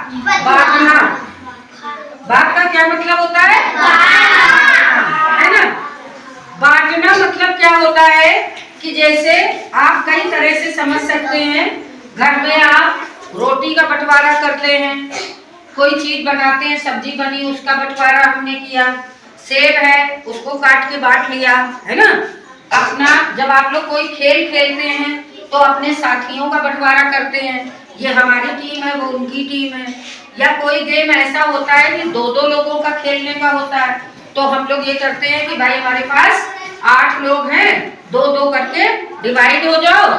बांटना। भाग का क्या मतलब होता है ना। बांटना मतलब क्या होता है कि जैसे आप कई तरह से समझ सकते हैं। घर में आप रोटी का बंटवारा करते हैं, कोई चीज बनाते हैं, सब्जी बनी उसका बंटवारा हमने किया, सेब है उसको काट के बांट लिया, है ना। अपना जब आप लोग कोई खेल खेलते हैं तो अपने साथियों का बंटवारा करते हैं, ये हमारी टीम है वो उनकी टीम है। या कोई गेम ऐसा होता है कि दो दो लोगों का खेलने का होता है, तो हम लोग ये करते हैं कि भाई हमारे पास 8 लोग हैं, दो दो करके डिवाइड हो जाओ,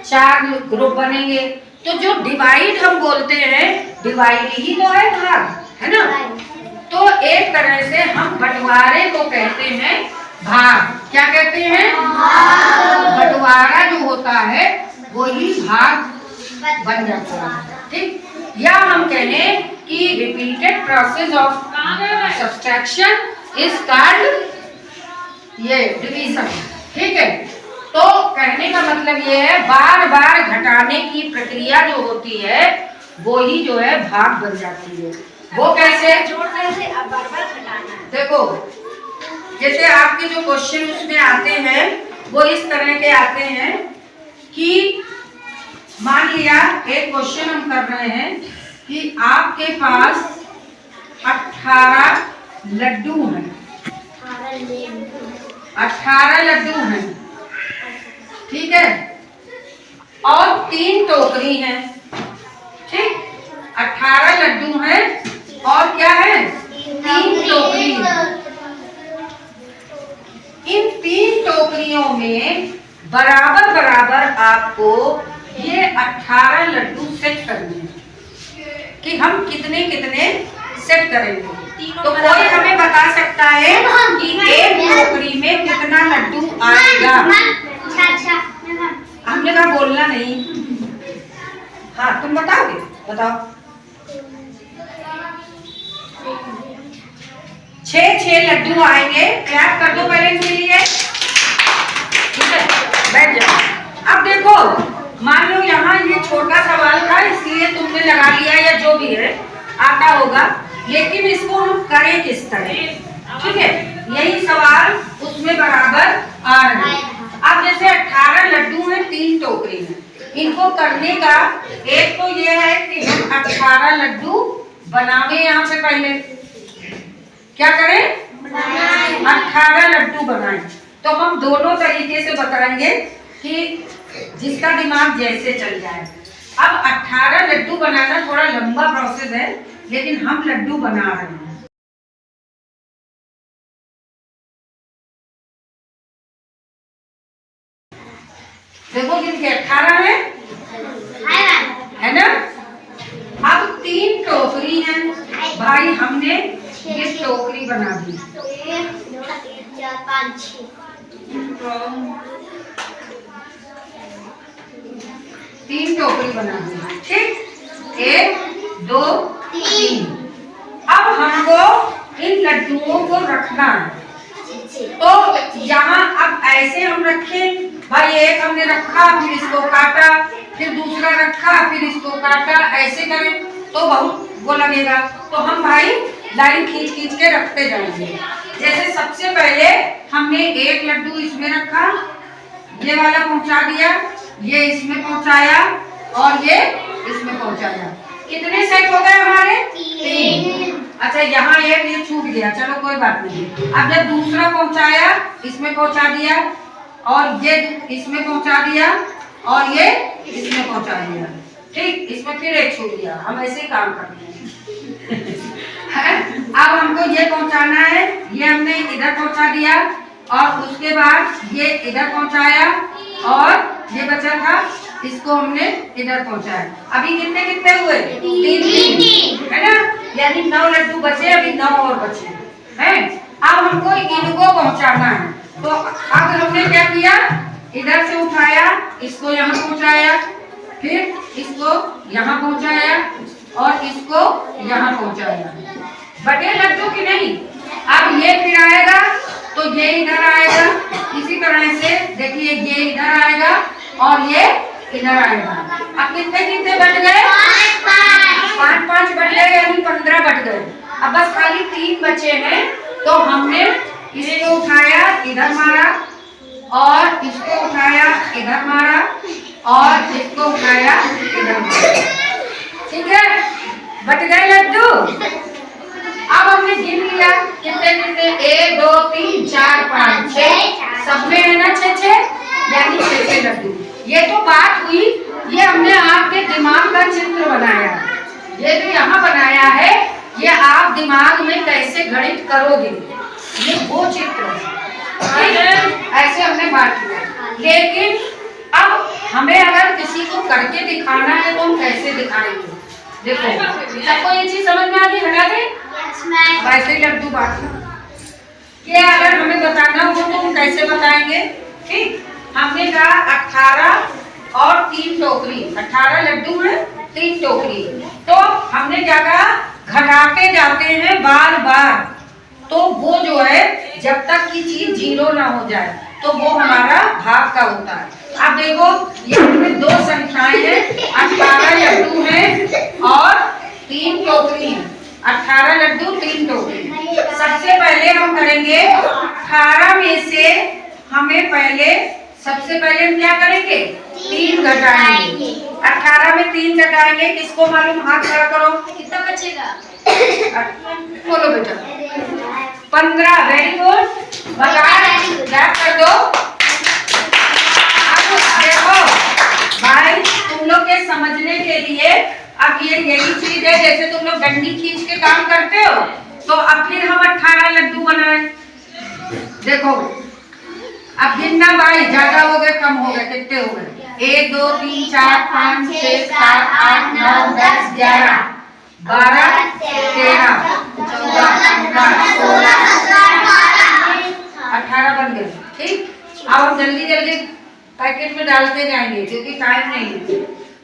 4 ग्रुप बनेंगे। तो जो डिवाइड हम बोलते हैं, डिवाइड ही तो है भाग, है ना। तो एक तरह से हम बंटवारे को कहते हैं भाग। क्या कहते हैं? बंटवारा जो होता है वही भाग बन जाता है, ठीक। या हम कहें कि repeated process of subtraction is called ये डिवीजन, ठीक है। तो कहने का मतलब ये है बार बार घटाने की प्रक्रिया जो होती है वो ही जो है भाग बन जाती है। वो कैसे? जोड़ने से अब बार बार घटाना। देखो जैसे आपके जो क्वेश्चन उसमें आते हैं वो इस तरह के आते हैं कि मान लिया एक क्वेश्चन हम कर रहे हैं कि आपके पास 18 लड्डू हैं, 18 लड्डू हैं, ठीक है, और 3 टोकरी हैं, ठीक। 18 लड्डू हैं और क्या है? 3 टोकरी हैं। इन 3 टोकरियों में बराबर बराबर आपको ये 18 लड्डू सेट करने हैं कि हम कितने कितने सेट करेंगे। तो कोई हमें बता सकता है कि एक टोकरी में कितना लड्डू आएगा? हमने कहा बोलना नहीं। हाँ तुम बताओगे, बताओ। 6 लड्डू आएंगे। क्लैप कर दो पहले के लिए, ठीक है, बैठ जाओ। अब देखो मान लो यहाँ ये छोटा सवाल था इसलिए तुमने लगा लिया या जो भी है आता होगा, लेकिन इसको हम करें किस तरह, ठीक है। यही सवाल उसमें बराबर आ रहे हैं। अब जैसे 18 लड्डू हैं, 3 टोकरी हैं, इनको करने का एक तो ये है कि हम 18 लड्डू बनावे। यहाँ पे पहले क्या करें? 18 लड्डू बनाएं। तो हम दोनों तरीके से बताएंगे कि जिसका दिमाग जैसे चल जाए। अब 18 लड्डू बनाना थोड़ा लंबा प्रोसेस है, लेकिन हम लड्डू बना रहे हैं। देखो कितने 18 है ना। अब 3 टोकरी हैं भाई, हमने ये टोकरी बना दी। 3 टोकरी बना दी, ठीक। 1 2 3। अब हमको इन लड्डुओं को रखना है। तो यहाँ अब ऐसे हम रखें भाई, एक हमने रखा फिर इसको काटा, फिर दूसरा रखा फिर इसको काटा, ऐसे करें तो बहुत वो लगेगा। तो हम भाई लाइन खींच खींच के रखते जाएंगे। जैसे सबसे पहले हमने एक लड्डू इसमें रखा, ये वाला पहुंचा दिया, ये इसमें पहुंचाया और ये इसमें पहुंचाया। कितने सेट हो गए हमारे? 3। अच्छा यहाँ एक ये छूट गया, चलो कोई बात नहीं। अब जब दूसरा पहुंचाया इसमें पहुंचा दिया और ये इसमें पहुंचा दिया और ये इसमें पहुंचा दिया, ठीक। इसमें फिर एक छूट गया। हम ऐसे काम करते हैं। अब हमको ये पहुंचाना है, ये हमने इधर पहुंचा दिया और उसके बाद ये इधर पहुंचाया और ये बचा था इसको हमने इधर पहुंचाया। अभी कितने कितने हुए? 3 है ना, यानी 9 लड्डू बचे, अभी 9 और बचे हैं। अब हमको इनको पहुंचाना है। तो अब हमने क्या किया, इधर से उठाया, इसको यहाँ पहुंचाया, फिर इसको यहाँ पहुंचाया और इसको यहाँ पहुंचाया। बटे लड्डू की नहीं। अब ये फिर आएगा तो ये इधर आएगा, इसी तरह से देखिए ये इधर आएगा और ये इधर आएगा। अब कितने कितने बट गए? 5 बट गए, यानी 15 बट गए। अब बस खाली 3 बचे हैं। तो हमने इसको उठाया, इधर मारा, और इसको उठाया, इधर मारा, और इसको उठाया, इधर मारा। ठीक है, बट गए लड्डू। अब हमने गिन लिया कितने कितने, 1 2 3 4 5 6, सब में है ना 6, यानी 6 लड्डू। ये तो बात हुई, ये हमने आपके दिमाग का चित्र बनाया। ये जो यहाँ बनाया है, ये आप दिमाग में कैसे गणित करोगे, ये वो चित्र है। ऐसे हमने बात किया। लेकिन अब हमें अगर किसी को करके दिखाना है तो हम कैसे दिखाएंगे? देखो, सबको ये चीज समझ में आ गई? हटा दे। वैसे लड्डू बांटना कि अगर हमें बताना हो तो हम कैसे बताएंगे? ठीक, हमने कहा 18 और 3 टोकरी, 18 लड्डू है, 3 टोकरी। तो हमने क्या कहा, घटाते जाते हैं बार बार। तो वो जो है जब तक की चीज 0 ना हो जाए तो वो हमारा भाग का होता है। अब देखो, यहाँ 2 संख्याएं हैं, 18 लड्डू हैं और 3 टोकरी हैं। 18 लड्डू 3 टोकरी। सबसे पहले हम करेंगे 18 में से हमें सबसे पहले हम क्या करेंगे? 3 घटाएंगे। 18 में 3 घटाएंगे, किसको मालूम? हाथ खड़ा करो। कितना बचेगा? बोलो बेटा। 15। Very good. गैप कर दो। अब देखो भाई, तुम लोग के समझने के लिए अब ये यही चीज है, जैसे तुम लोग डंडी खींच के काम करते हो, तो अब फिर हम 18 लड्डू बनाए। देखो, अब गिनना भाई, ज्यादा हो गए कम हो गए, कितने हो गए? 1 2 3 4 5 6 7 8 9 10 11 12 13 14 15 16 18 बन गए। ठीक, अब हम जल्दी जल्दी पैकेट में डालते जाएंगे क्योंकि टाइम नहीं है।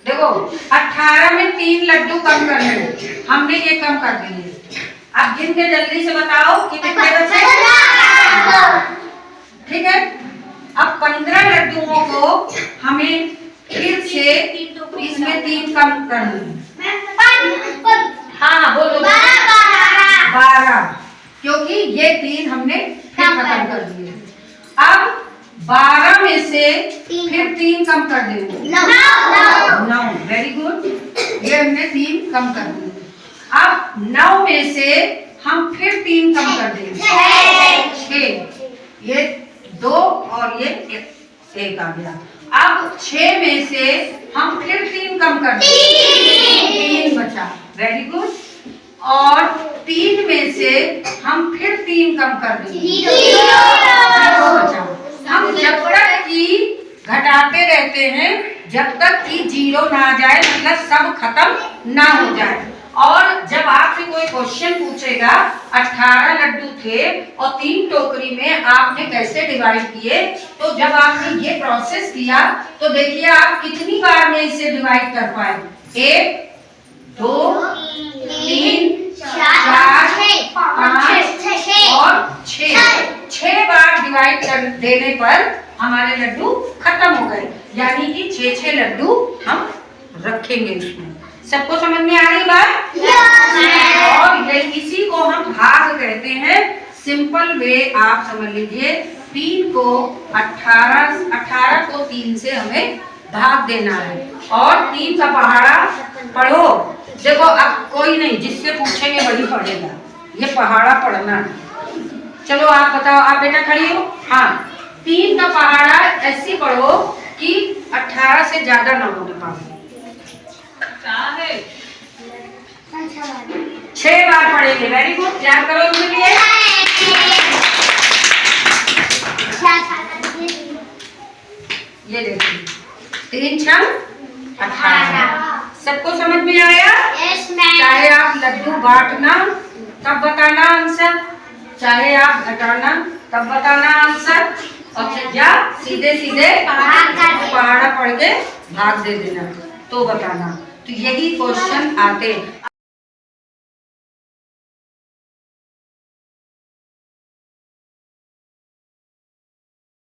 देखो, 18 में 3 लड्डू कम करने हैं, हमने ये कम कर दिए। अब गिन के जल्दी से बताओ कि कितने बचे? ठीक है, अब 15 लड्डुओं को हमें फिर से इसमें 3 कम करनी है। हाँ बोलो। 12, क्योंकि ये 3 हमने फिर खत्म कर दिए। अब 12 में से फिर 3 कम कर देंगे। 9। वेरी गुड, ये हमने 3 कम कर दिए। अब 9 में से हम फिर 3 कम कर देंगे। 6, ये 2 और ये 1 आ गया। अब 6 में से हम फिर 3 कम कर देंगे, 3 बचा। Very good. और 3 में से हम फिर 3 कम कर देंगे, 0 बचा। हम जब तक की घटाते रहते हैं, जब तक कि 0 ना आ जाए, मतलब सब खत्म ना हो जाए। और जब आपसे कोई क्वेश्चन पूछेगा 18 लड्डू थे और 3 टोकरी में आपने कैसे डिवाइड किए, तो जब आपने ये प्रोसेस किया तो देखिए आप कितनी बार में इसे डिवाइड कर पाए। 1 2 3 4 5 और 6 बार डिवाइड कर देने पर हमारे लड्डू खत्म हो गए, यानी कि 6 लड्डू हम रखेंगे इसमें। सबको समझ में आ रही बात? और इसी को हम भाग कहते हैं। सिंपल वे आप समझ लीजिए, 3 को 18 को 3 से हमें भाग देना है और 3 का पहाड़ा पढ़ो। देखो, अब कोई नहीं, जिससे पूछेंगे वही पढ़ेगा, ये पहाड़ा पढ़ना है। चलो आप बताओ, आप बेटा खड़ी हो। हाँ, 3 का पहाड़ा ऐसी पढ़ो कि 18 से ज्यादा ना होने पाए। 6 बार पढ़ेंगे। वेरी गुड, याद करो इसके लिए। ये देखिए, 3 6 18। सबको समझ में आया? चाहे आप लड्डू बांटना तब बताना आंसर, चाहे आप घटाना तब बताना आंसर, और या सीधे सीधे पहाड़ा पढ़ के भाग दे देना तो बताना। तो यही क्वेश्चन आते हैं।